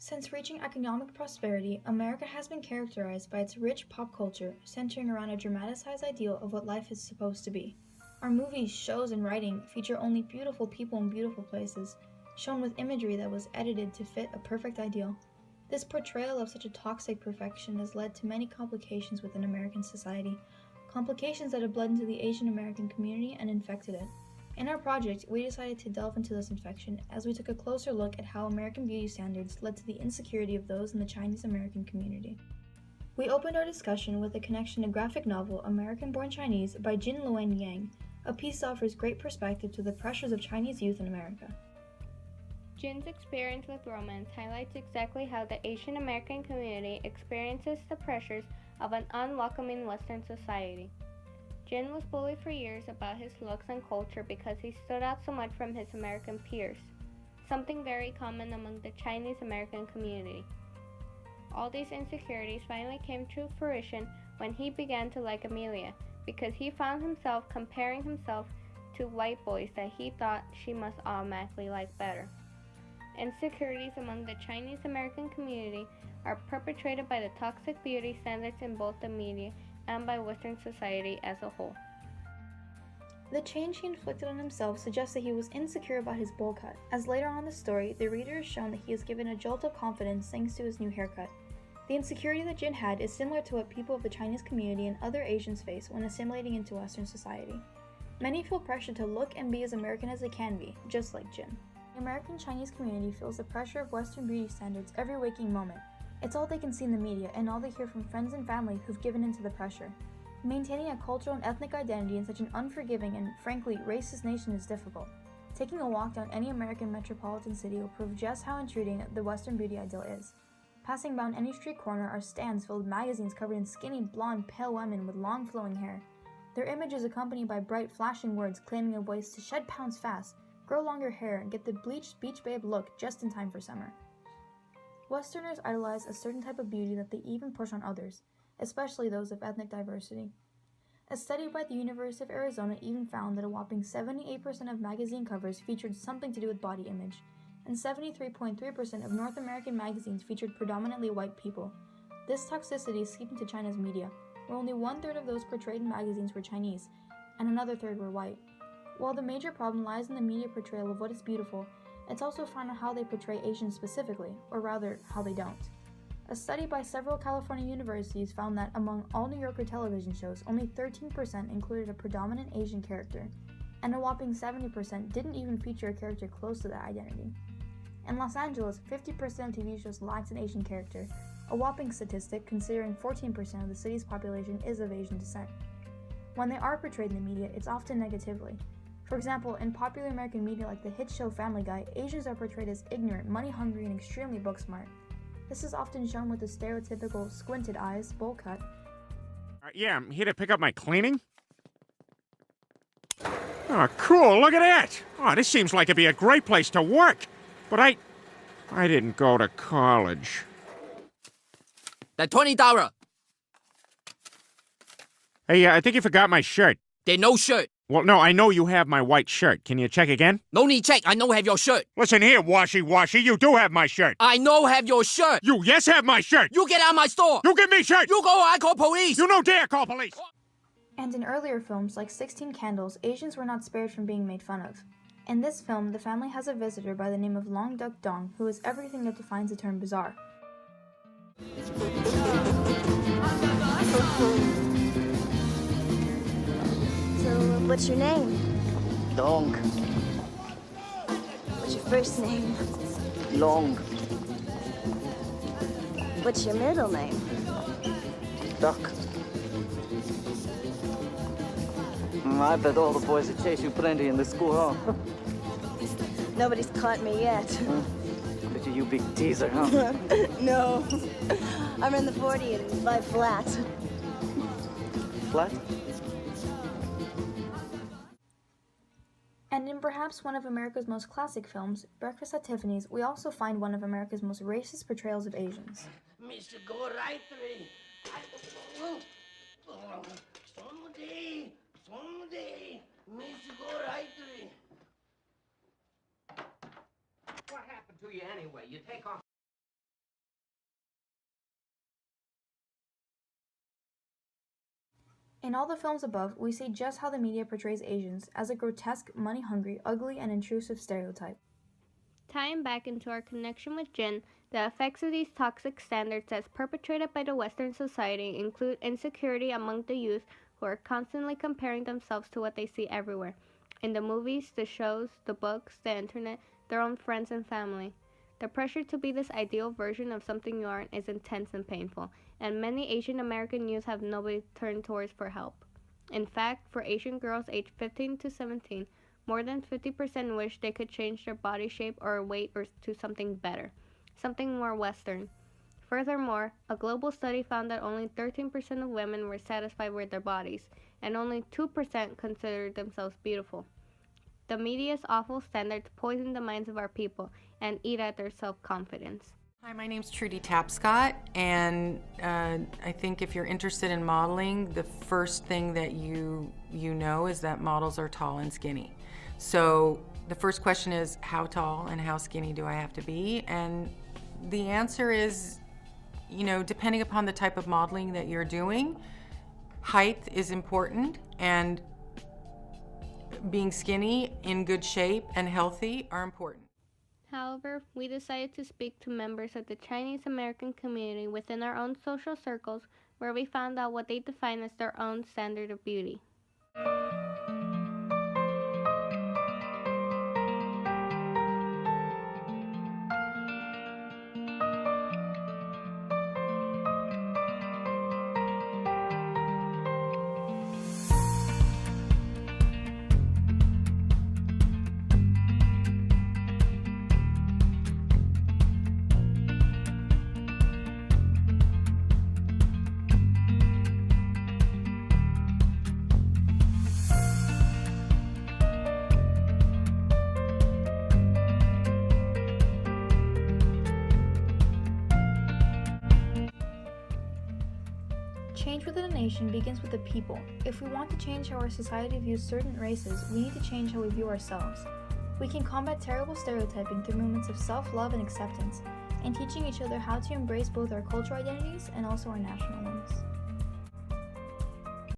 Since reaching economic prosperity, America has been characterized by its rich pop culture, centering around a dramatized ideal of what life is supposed to be. Our movies, shows, and writing feature only beautiful people in beautiful places, shown with imagery that was edited to fit a perfect ideal. This portrayal of such a toxic perfection has led to many complications within American society, complications that have bled into the Asian American community and infected it. In our project, we decided to delve into this infection as we took a closer look at how American beauty standards led to the insecurity of those in the Chinese American community. We opened our discussion with a connection to graphic novel American-Born Chinese by Jin Luen Yang, a piece that offers great perspective to the pressures of Chinese youth in America. Jin's experience with romance highlights exactly how the Asian American community experiences the pressures of an unwelcoming Western society. Jin was bullied for years about his looks and culture because he stood out so much from his American peers, something very common among the Chinese American community. All these insecurities finally came to fruition when he began to like Amelia, because he found himself comparing himself to white boys that he thought she must automatically like better. Insecurities among the Chinese American community are perpetrated by the toxic beauty standards in both the media and by Western society as a whole. The change he inflicted on himself suggests that he was insecure about his bowl cut, as later on in the story, the reader is shown that he is given a jolt of confidence thanks to his new haircut. The insecurity that Jin had is similar to what people of the Chinese community and other Asians face when assimilating into Western society. Many feel pressure to look and be as American as they can be, just like Jin. The American Chinese community feels the pressure of Western beauty standards every waking moment. It's all they can see in the media and all they hear from friends and family who've given into the pressure. Maintaining a cultural and ethnic identity in such an unforgiving and, frankly, racist nation is difficult. Taking a walk down any American metropolitan city will prove just how intruding the Western beauty ideal is. Passing down any street corner are stands filled with magazines covered in skinny, blonde, pale women with long flowing hair. Their image is accompanied by bright, flashing words claiming a voice to shed pounds fast, grow longer hair, and get the bleached beach babe look just in time for summer. Westerners idolize a certain type of beauty that they even push on others, especially those of ethnic diversity. A study by the University of Arizona even found that a whopping 78% of magazine covers featured something to do with body image, and 73.3% of North American magazines featured predominantly white people. This toxicity seeped into China's media, where only 1/3 of those portrayed in magazines were Chinese, and another third were white. While the major problem lies in the media portrayal of what is beautiful, it's also found on how they portray Asians specifically, or rather, how they don't. A study by several California universities found that among all New Yorker television shows, only 13% included a predominant Asian character, and a whopping 70% didn't even feature a character close to that identity. In Los Angeles, 50% of TV shows lacked an Asian character, a whopping statistic considering 14% of the city's population is of Asian descent. When they are portrayed in the media, it's often negatively. For example, in popular American media like the hit show Family Guy, Asians are portrayed as ignorant, money-hungry, and extremely book-smart. This is often shown with the stereotypical squinted eyes, bowl cut. Yeah, I'm here to pick up my cleaning. Oh, cool, look at that! Oh, this seems like it'd be a great place to work. But I didn't go to college. That $20. Hey, I think you forgot my shirt. There no shirt. Well, no, I know you have my white shirt. Can you check again? No need check. I know have your shirt. Listen here, washy, you do have my shirt. I know have your shirt. You, yes, have my shirt. You get out of my store. You give me shirt. You go or I call police. You no dare call police. And in earlier films like 16 Candles, Asians were not spared from being made fun of. In this film, the family has a visitor by the name of Long Duck Dong, who is everything that defines the term bizarre. So, what's your name? Dong. What's your first name? Long. What's your middle name? Duck. I bet all the boys that chase you plenty in the school, huh? Nobody's caught me yet. Bet you big teaser, huh? No. I'm in the 40 and lie flat. Flat? And in perhaps one of America's most classic films, Breakfast at Tiffany's, we also find one of America's most racist portrayals of Asians. Mr. Go right through. Someday, Mr. Go right through. What happened to you anyway? You take off In all the films above, we see just how the media portrays Asians as a grotesque, money-hungry, ugly, and intrusive stereotype. Tying back into our connection with Jin, the effects of these toxic standards as perpetrated by the Western society include insecurity among the youth who are constantly comparing themselves to what they see everywhere. In the movies, the shows, the books, the internet, their own friends and family. The pressure to be this ideal version of something you aren't is intense and painful, and many Asian American youth have nobody to turn towards for help. In fact, for Asian girls aged 15 to 17, more than 50% wish they could change their body shape or weight or to something better, something more Western. Furthermore, a global study found that only 13% of women were satisfied with their bodies, and only 2% considered themselves beautiful. The media's awful standards poison the minds of our people and eat at their self-confidence. Hi, my name's Trudy Tapscott, and I think if you're interested in modeling, the first thing that you know is that models are tall and skinny. So the first question is, how tall and how skinny do I have to be? And the answer is, depending upon the type of modeling that you're doing, height is important, and being skinny, in good shape, and healthy are important. However, we decided to speak to members of the Chinese American community within our own social circles, where we found out what they define as their own standard of beauty. Change within a nation begins with the people. If we want to change how our society views certain races, we need to change how we view ourselves. We can combat terrible stereotyping through movements of self-love and acceptance, and teaching each other how to embrace both our cultural identities and also our national ones.